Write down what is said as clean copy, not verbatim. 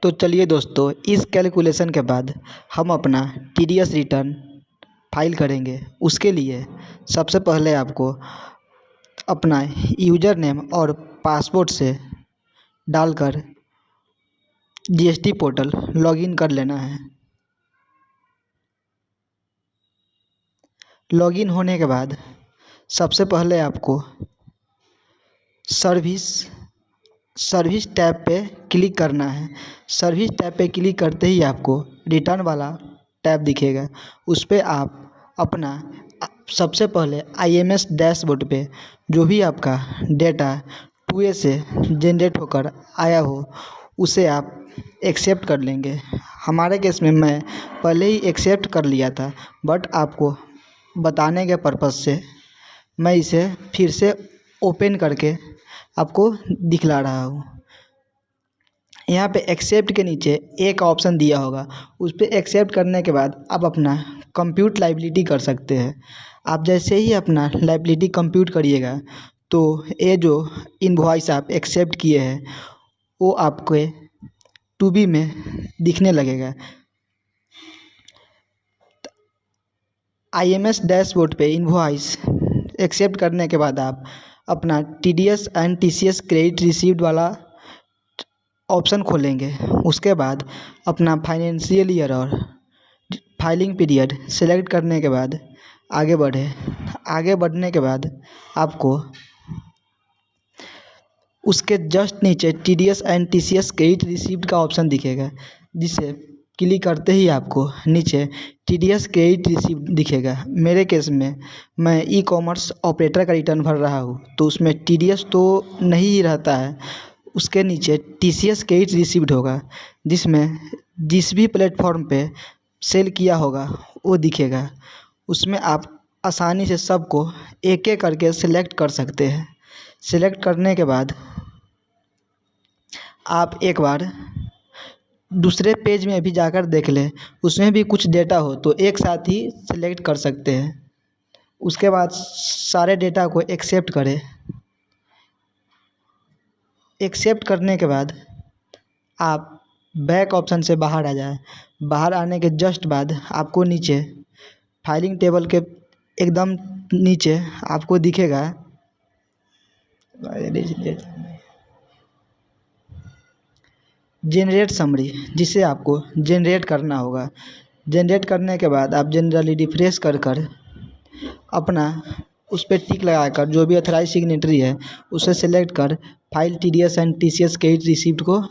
तो चलिए दोस्तों, इस कैलकुलेशन के बाद हम अपना टीडीएस रिटर्न फाइल करेंगे। उसके लिए सबसे पहले आपको अपना यूज़र नेम और पासवर्ड से डालकर जीएसटी पोर्टल लॉगिन कर लेना है। लॉगिन होने के बाद सबसे पहले आपको सर्विस टैब पे क्लिक करना है। सर्विस टैब पे क्लिक करते ही आपको रिटर्न वाला टैब दिखेगा। उस पर आप अपना सबसे पहले आईएमएस डैशबोर्ड पे जो भी आपका डेटा 2A से जनरेट होकर आया हो उसे आप एक्सेप्ट कर लेंगे। हमारे केस में मैं पहले ही एक्सेप्ट कर लिया था, बट आपको बताने के पर्पज़ से मैं इसे फिर से ओपन करके आपको दिखला रहा हूँ। यहाँ पे एक्सेप्ट के नीचे एक ऑप्शन दिया होगा, उस पर एक्सेप्ट करने के बाद आप अपना कंप्यूट लाइबिलिटी कर सकते हैं। आप जैसे ही अपना लाइबिलिटी कंप्यूट करिएगा तो ये जो इनवॉइस आप एक्सेप्ट किए हैं वो आपके 2B में दिखने लगेगा। आईएमएस डैशबोर्ड पे इनवॉइस एक्सेप्ट करने के बाद आप अपना TDS and TCS credit received वाला ऑप्शन खोलेंगे। उसके बाद अपना फाइनेंशियल ईयर और फाइलिंग पीरियड सेलेक्ट करने के बाद आगे बढ़ने के बाद आपको उसके जस्ट नीचे TDS and TCS credit received का ऑप्शन दिखेगा, जिसे क्लिक करते ही आपको नीचे टीडीएस क्रेडिट रिसीव्ड दिखेगा। मेरे केस में मैं ई कॉमर्स ऑपरेटर का रिटर्न भर रहा हूँ तो उसमें टीडीएस तो नहीं ही रहता है, उसके नीचे टीसीएस क्रेडिट रिसीव्ड होगा, जिसमें जिस भी प्लेटफॉर्म पे सेल किया होगा वो दिखेगा। उसमें आप आसानी से सबको एक एक करके सिलेक्ट कर सकते हैं। सिलेक्ट करने के बाद आप एक बार दूसरे पेज में भी जाकर देख लें, उसमें भी कुछ डेटा हो तो एक साथ ही सिलेक्ट कर सकते हैं। उसके बाद सारे डेटा को एक्सेप्ट करें। एक्सेप्ट करने के बाद आप बैक ऑप्शन से बाहर आ जाए। बाहर आने के जस्ट बाद आपको नीचे फाइलिंग टेबल के एकदम नीचे आपको दिखेगा जनरेट समरी, जिसे आपको जनरेट करना होगा। जनरेट करने के बाद आप जनरली रिफ्रेश कर अपना उस पर टिक लगाकर जो भी ऑथराइज सिग्नेटरी है उसे सेलेक्ट कर file TDS and TCS credit received को